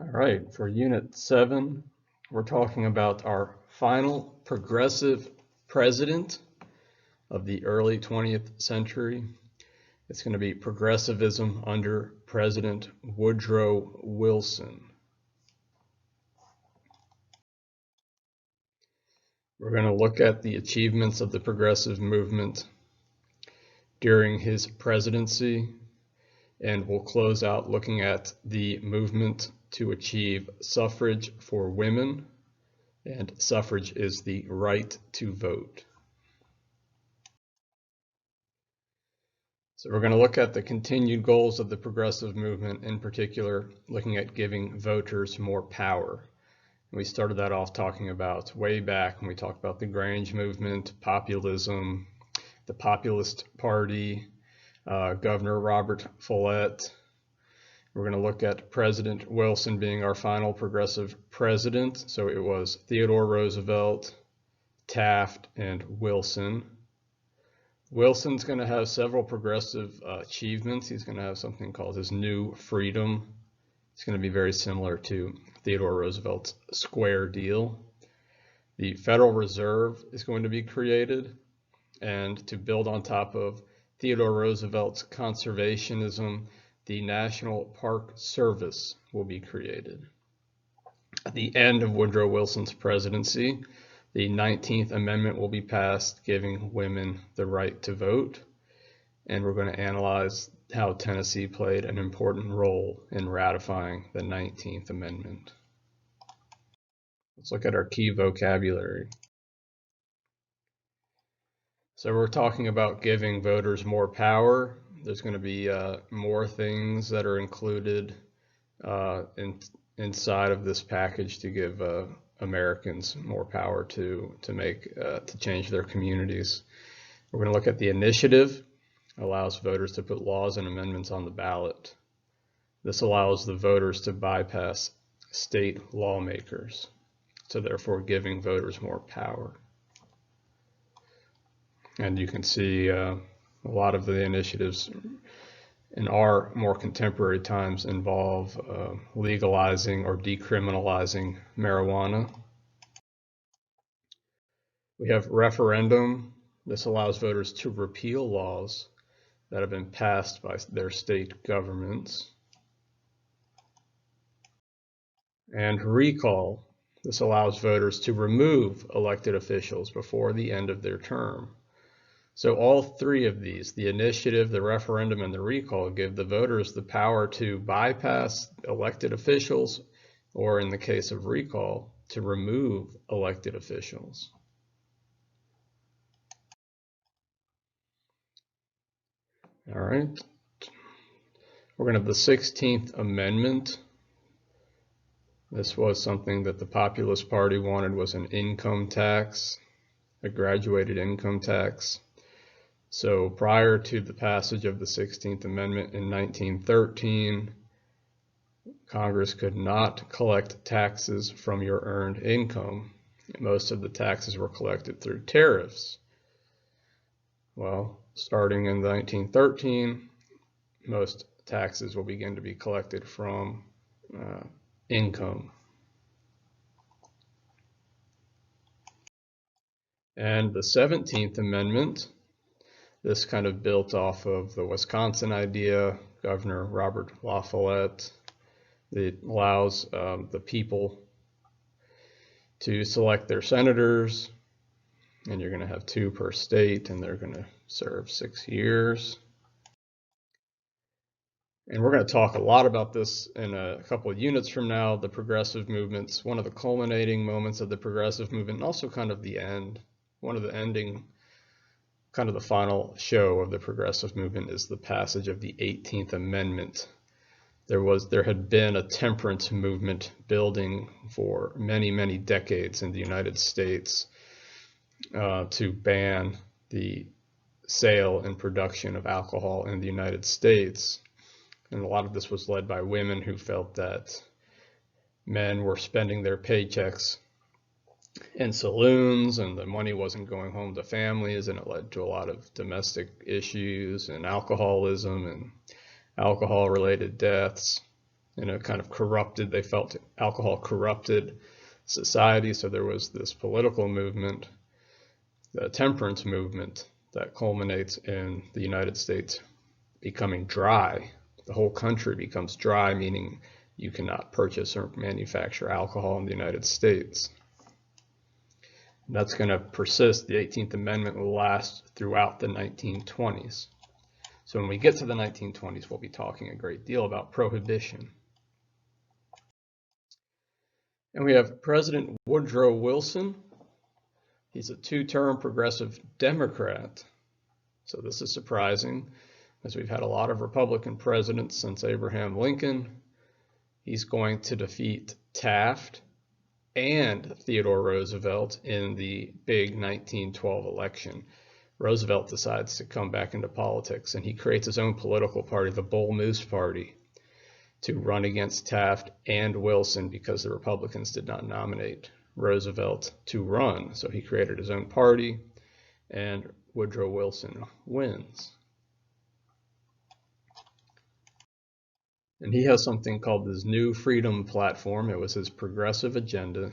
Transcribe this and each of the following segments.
All right, for Unit 7, we're talking about our final progressive president of the early 20th century. It's going to be progressivism under President Woodrow Wilson. We're going to look at the achievements of the progressive movement during his presidency, and we'll close out looking at the movement to achieve suffrage for women, and suffrage is the right to vote. So we're going to look at the continued goals of the progressive movement, in particular looking at giving voters more power. We started that off talking about way back when we talked about the Grange movement, populism, the Populist Party, Governor Robert Follett. We're going to look at President Wilson being our final progressive president. So it was Theodore Roosevelt, Taft, and Wilson. Wilson's going to have several progressive achievements. He's going to have something called his New Freedom. It's going to be very similar to Theodore Roosevelt's Square Deal. The Federal Reserve is going to be created, and to build on top of Theodore Roosevelt's conservationism, the National Park Service will be created. At the end of Woodrow Wilson's presidency, the 19th Amendment will be passed, giving women the right to vote, and we're going to analyze how Tennessee played an important role in ratifying the 19th Amendment. Let's look at our key vocabulary. So we're talking about giving voters more power. There's going to be more things that are included inside of this package to give Americans more power to change their communities. We're going to look at the initiative. It allows voters to put laws and amendments on the ballot. This allows the voters to bypass state lawmakers, so therefore giving voters more power. And you can see a lot of the initiatives in our more contemporary times involve legalizing or decriminalizing marijuana. We have referendum. This allows voters to repeal laws that have been passed by their state governments. And recall. This allows voters to remove elected officials before the end of their term. So all three of these, the initiative, the referendum, and the recall, give the voters the power to bypass elected officials, or in the case of recall, to remove elected officials. All right. We're going to have the 16th Amendment. This was something that the Populist Party wanted, was an income tax, a graduated income tax. So prior to the passage of the 16th Amendment in 1913, Congress could not collect taxes from your earned income. Most of the taxes were collected through tariffs. Well, starting in 1913, most taxes will begin to be collected from income. And the 17th Amendment, this kind of built off of the Wisconsin idea, Governor Robert La Follette. It allows the people to select their senators, and you're going to have 2 per state, and they're going to serve 6 years. And we're going to talk a lot about this in a couple of units from now, the progressive movements, one of the culminating moments of the progressive movement, and also kind of the end. One of the ending, kind of the final show of the progressive movement is the passage of the 18th Amendment. There had been a temperance movement building for many, many decades in the United States to ban the sale and production of alcohol in the United States. And a lot of this was led by women who felt that men were spending their paychecks in saloons and the money wasn't going home to families, and it led to a lot of domestic issues and alcoholism and alcohol-related deaths. in a kind of corrupted, they felt alcohol corrupted society. So there was this political movement, the temperance movement, that culminates in the United States becoming dry. The whole country becomes dry, meaning you cannot purchase or manufacture alcohol in the United States. And that's going to persist. The 18th Amendment will last throughout the 1920s. So when we get to the 1920s, we'll be talking a great deal about prohibition. And we have President Woodrow Wilson. He's a two-term progressive Democrat. So this is surprising, as we've had a lot of Republican presidents since Abraham Lincoln. He's going to defeat Taft and Theodore Roosevelt in the big 1912 election. Roosevelt decides to come back into politics, and he creates his own political party, the Bull Moose Party, to run against Taft and Wilson because the Republicans did not nominate Roosevelt to run. So he created his own party, and Woodrow Wilson wins. And he has something called his New Freedom Platform. It was his progressive agenda.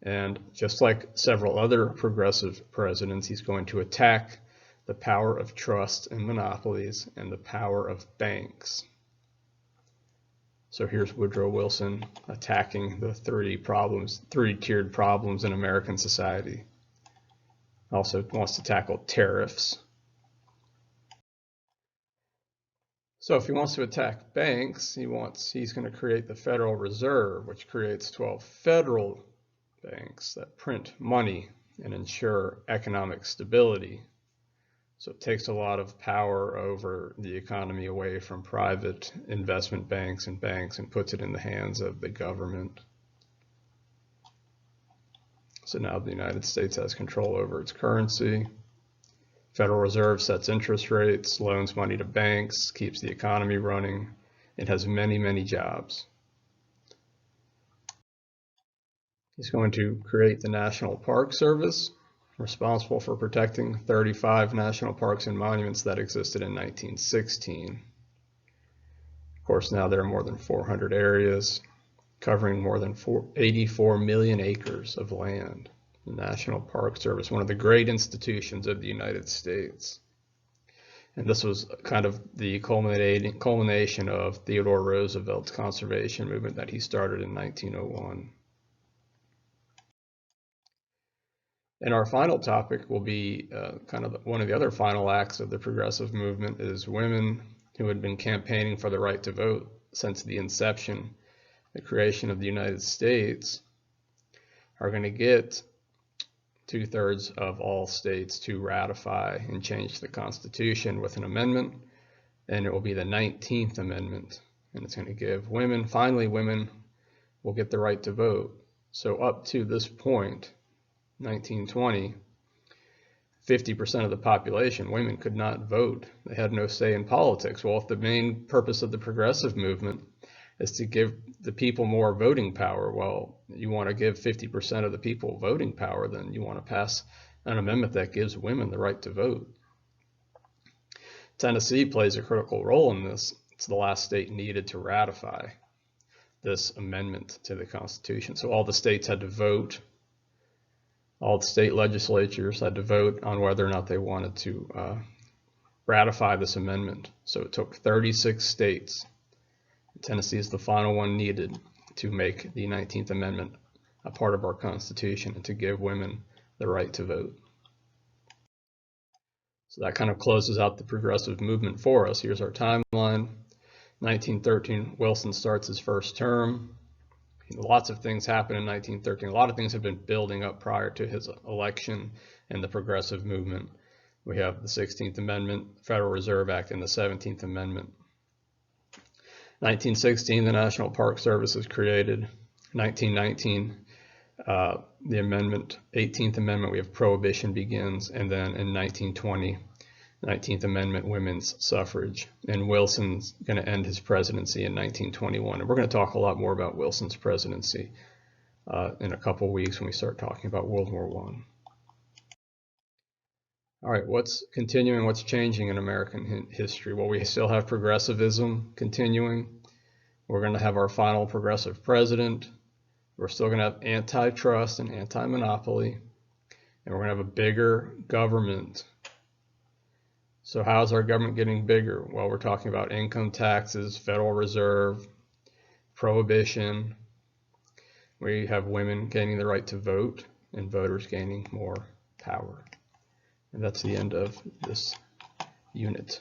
And just like several other progressive presidents, he's going to attack the power of trust and monopolies and the power of banks. So here's Woodrow Wilson attacking the three-tiered problems in American society. Also wants to tackle tariffs. So if he wants to attack banks, he's going to create the Federal Reserve, which creates 12 federal banks that print money and ensure economic stability. So it takes a lot of power over the economy away from private investment banks and puts it in the hands of the government. So now the United States has control over its currency. Federal Reserve sets interest rates, loans money to banks, keeps the economy running. It has many, many jobs. He's going to create the National Park Service, responsible for protecting 35 national parks and monuments that existed in 1916. Of course, now there are more than 400 areas covering more than 84 million acres of land. The National Park Service, one of the great institutions of the United States. And this was kind of the culmination of Theodore Roosevelt's conservation movement that he started in 1901. And our final topic will be one of the other final acts of the progressive movement is women who had been campaigning for the right to vote since the inception, the creation of the United States, are going to get 2/3 of all states to ratify and change the Constitution with an amendment, and it will be the 19th Amendment, and it's going to give finally women will get the right to vote. So up to this point, 1920, 50% of the population, women, could not vote. They had no say in politics. Well, if the main purpose of the progressive movement is to give the people more voting power, well, you want to give 50% of the people voting power, then you want to pass an amendment that gives women the right to vote. Tennessee plays a critical role in this. It's the last state needed to ratify this amendment to the Constitution. So all the states had to vote. All the state legislatures had to vote on whether or not they wanted to ratify this amendment. So it took 36 states. Tennessee is the final one needed to make the 19th Amendment a part of our Constitution and to give women the right to vote. So that kind of closes out the progressive movement for us. Here's our timeline. 1913, Wilson starts his first term. Lots of things happened in 1913. A lot of things have been building up prior to his election and the progressive movement. We have the 16th Amendment, Federal Reserve Act, and the 17th Amendment. 1916, the National Park Service is created. 1919, the 18th Amendment, we have Prohibition begins. And then in 1920, 19th Amendment, women's suffrage. And Wilson's going to end his presidency in 1921. And we're going to talk a lot more about Wilson's presidency in a couple weeks when we start talking about World War I. All right, what's continuing, what's changing in American history? Well, we still have progressivism continuing. We're going to have our final progressive president. We're still going to have antitrust and anti-monopoly. And we're going to have a bigger government. So how is our government getting bigger? Well, we're talking about income taxes, Federal Reserve, prohibition. We have women gaining the right to vote and voters gaining more power. And that's the end of this unit.